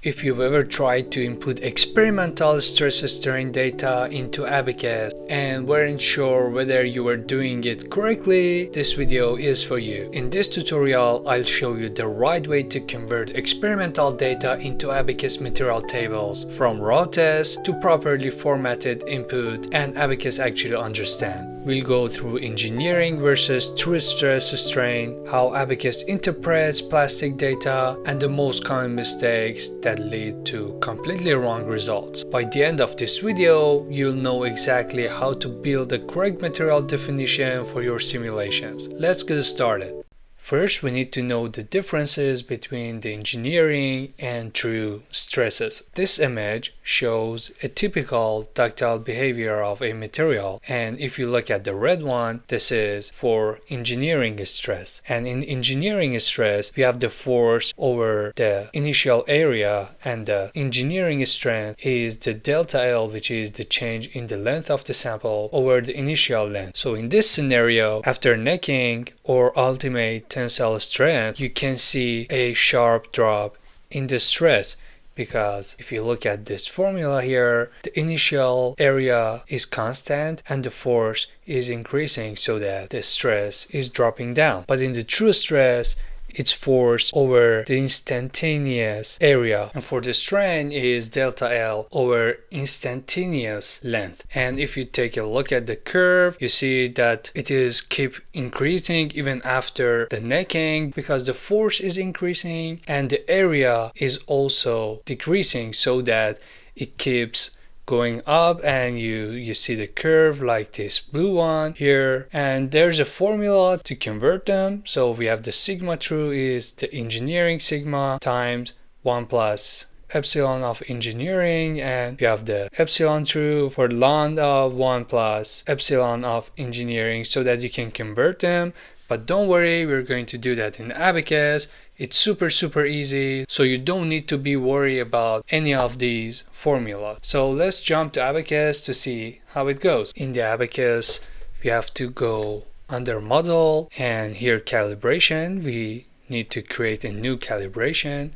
If you've ever tried to input experimental stress strain data into Abaqus and weren't sure whether you were doing it correctly, this video is for you. In this tutorial, I'll show you the right way to convert experimental data into Abaqus material tables from raw tests to properly formatted input and Abaqus actually understand. We'll go through engineering versus true stress strain, how Abaqus interprets plastic data, and the most common mistakes that lead to completely wrong results. By the end of this video, you'll know exactly how to build the correct material definition for your simulations. Let's get started. First, we need to know the differences between the engineering and true stresses. This image shows a typical ductile behavior of a material, and if you look at the red one, this is for engineering stress. And in engineering stress, we have the force over the initial area, and the engineering strength is the delta L, which is the change in the length of the sample over the initial length. So in this scenario, after necking or ultimate tensile strength, you can see a sharp drop in the stress, because if you look at this formula here, the initial area is constant and the force is increasing, so that the stress is dropping down. But in the true stress, it's force over the instantaneous area, and for the strain is delta L over instantaneous length. And if you take a look at the curve, you see that it is keep increasing even after the necking, because the force is increasing and the area is also decreasing, so that it keeps going up, and you see the curve like this blue one here, and there's a formula to convert them. So we have the sigma true is the engineering sigma times 1 plus epsilon of engineering, and we have the epsilon true for ln of 1 plus epsilon of engineering, so that you can convert them. But don't worry, we're going to do that in Abaqus. It's super easy, so you don't need to be worried about any of these formulas. So let's jump to Abaqus to see how it goes. In the Abaqus, we have to go under model, and here calibration. We need to create a new calibration.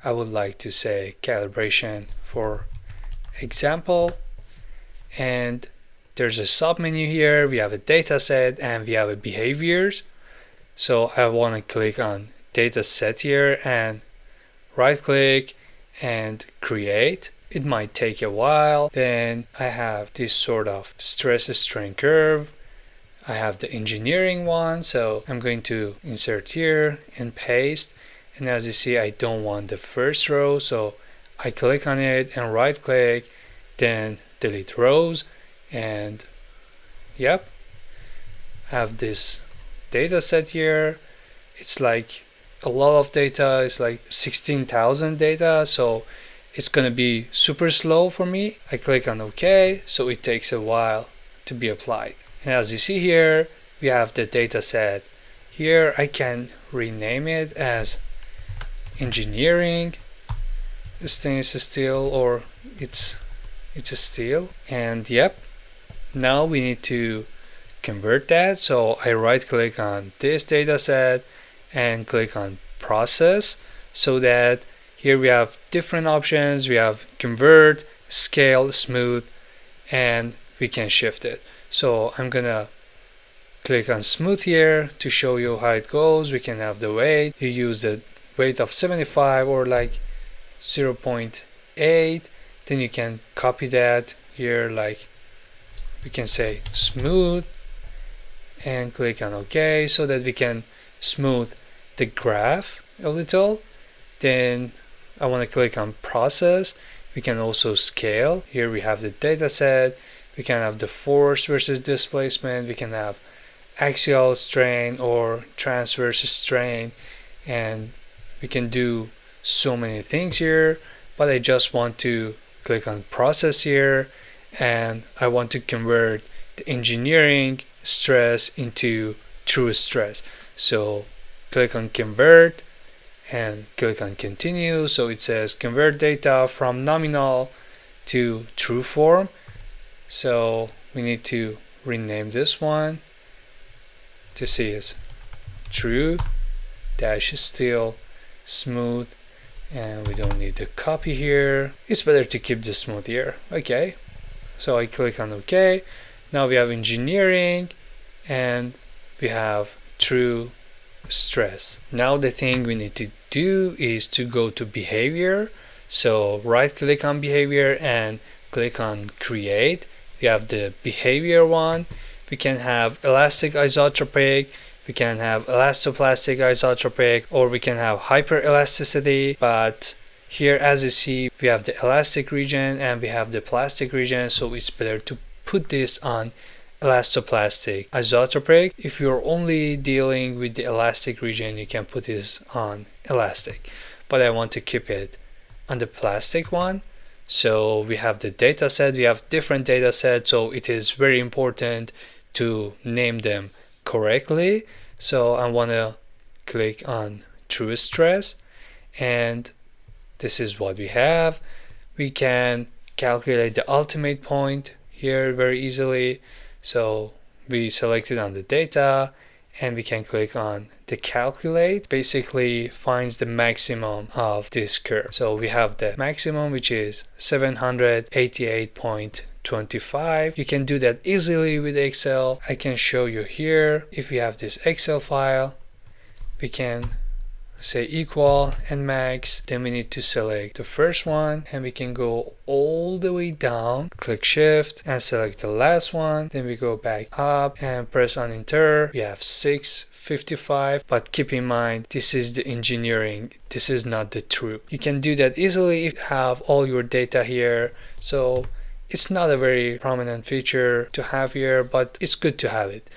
I would like to say calibration for example, and there's a sub menu here. We have a data set and we have a behaviors. So I want to click on data set here and right click and create. It might take a while. Then I have this sort of stress strain curve. I have the engineering one, so I'm going to insert here and paste. And as you see, I don't want the first row, so I click on it and right click, then delete rows, and yep, I have this data set here. It's like a lot of data. It's like 16,000 data, so it's gonna be super slow for me. I click on OK, so it takes a while to be applied. And as you see here, we have the data set. Here I can rename it as engineering stainless steel, or it's a steel. And yep, now we need to convert that. So I right click on this data set and click on process, so that here we have different options. We have convert, scale, smooth, and we can shift it. So I'm gonna click on smooth here to show you how it goes. We can have the weight. You use the weight of 75 or like 0.8. Then you can copy that here, like we can say smooth, and click on OK, so that we can smooth the graph a little. Then I want to click on process. We can also scale. Here we have the data set. We can have the force versus displacement. We can have axial strain or transverse strain, and we can do so many things here. But I just want to click on process here, and I want to convert the engineering stress into true stress. So click on convert and click on continue. So it says convert data from nominal to true form. So we need to rename this one. This is true dash steel smooth and we don't need the copy here. It's better to keep this smooth here. Okay, so I click on OK. Now we have engineering and we have true stress. Now the thing we need to do is to go to behavior. So right click on behavior and click on create. We have the behavior one. We can have elastic isotropic, we can have elastoplastic isotropic, or we can have hyperelasticity. But here, as you see, we have the elastic region and we have the plastic region, so it's better to put this on elastoplastic isotropic. If you're only dealing with the elastic region, you can put this on elastic, but I want to keep it on the plastic one. So we have the data set, we have different data sets, so it is very important to name them correctly. So I want to click on true stress, and this is what we have. We can calculate the ultimate point here very easily. So we select it on the data and we can click on the calculate. Basically finds the maximum of this curve. So we have the maximum, which is 788.25. You can do that easily with Excel. I can show you here. If we have this Excel file, we can say equal and max, then we need to select the first one and we can go all the way down, click shift and select the last one, then we go back up and press on enter. We have 655, but keep in mind this is the engineering, this is not the true. You can do that easily if you have all your data here, so it's not a very prominent feature to have here, but it's good to have it.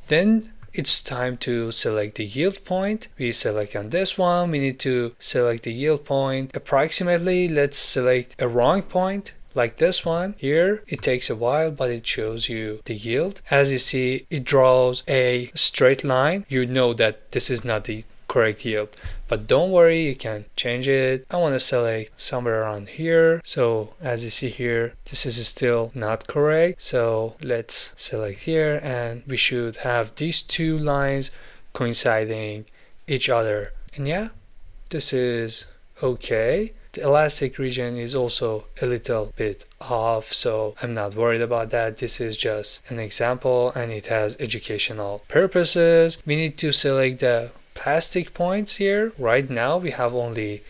Then it's time to select the yield point. We select on this one. We need to select the yield point approximately. Let's select a wrong point like this one here. It takes a while, but it shows you the yield. As you see, it draws a straight line. You know that this is not the correct yield, but don't worry, you can change it. I want to select somewhere around here. So as you see here, this is still not correct, so let's select here and we should have these two lines coinciding each other, and yeah, this is okay. The elastic region is also a little bit off, so I'm not worried about that. This is just an example and it has educational purposes. We need to select the plastic points here. Right now we have only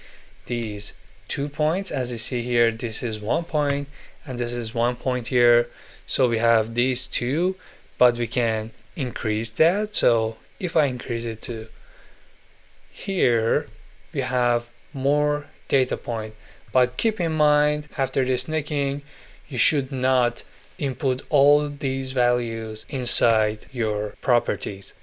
these 2 points. As you see here, this is 1 point and this is 1 point here, so we have these two, but we can increase that. So if I increase it to here, we have more data point. But keep in mind, after this nicking, you should not input all these values inside your properties.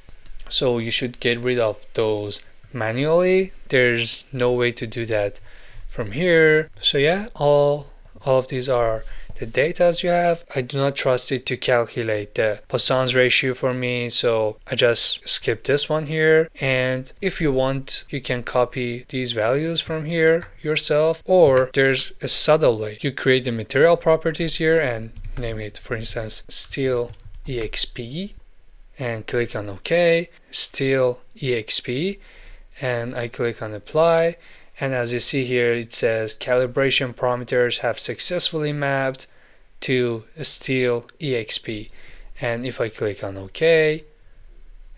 So you should get rid of those manually. There's no way to do that from here. So yeah, all of these are the data you have. I do not trust it to calculate the Poisson's ratio for me, so I just skip this one here. And if you want, you can copy these values from here yourself, or there's a subtle way. You create the material properties here and name it, for instance, steel exp, and click on OK, steel exp, and I click on apply. And as you see here, it says calibration parameters have successfully mapped to a steel exp. And if I click on OK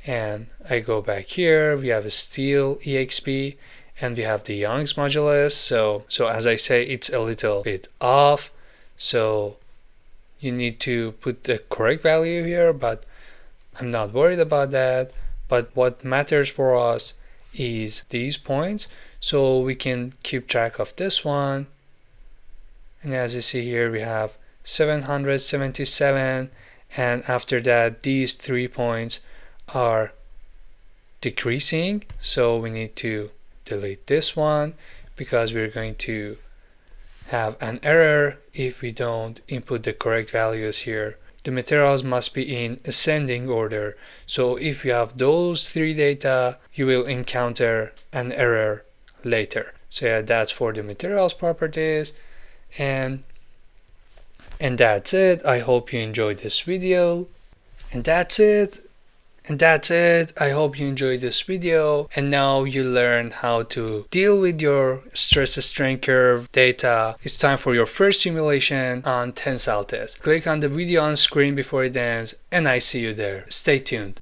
and I go back here, we have a steel exp and we have the Young's modulus. So as I say, it's a little bit off, so you need to put the correct value here, but I'm not worried about that. But what matters for us is these points, so we can keep track of this one. And as you see here, we have 777, and after that these 3 points are decreasing, so we need to delete this one because we're going to have an error if we don't input the correct values here. The materials must be in ascending order, so if you have those 3 data, you will encounter an error later. So yeah, that's for the materials properties, and that's it. I hope you enjoyed this video, and that's it. And that's it. I hope you enjoyed this video and now you learn how to deal with your stress strain curve data. It's time for your first simulation on tensile test. Click on the video on screen before it ends and I see you there. Stay tuned.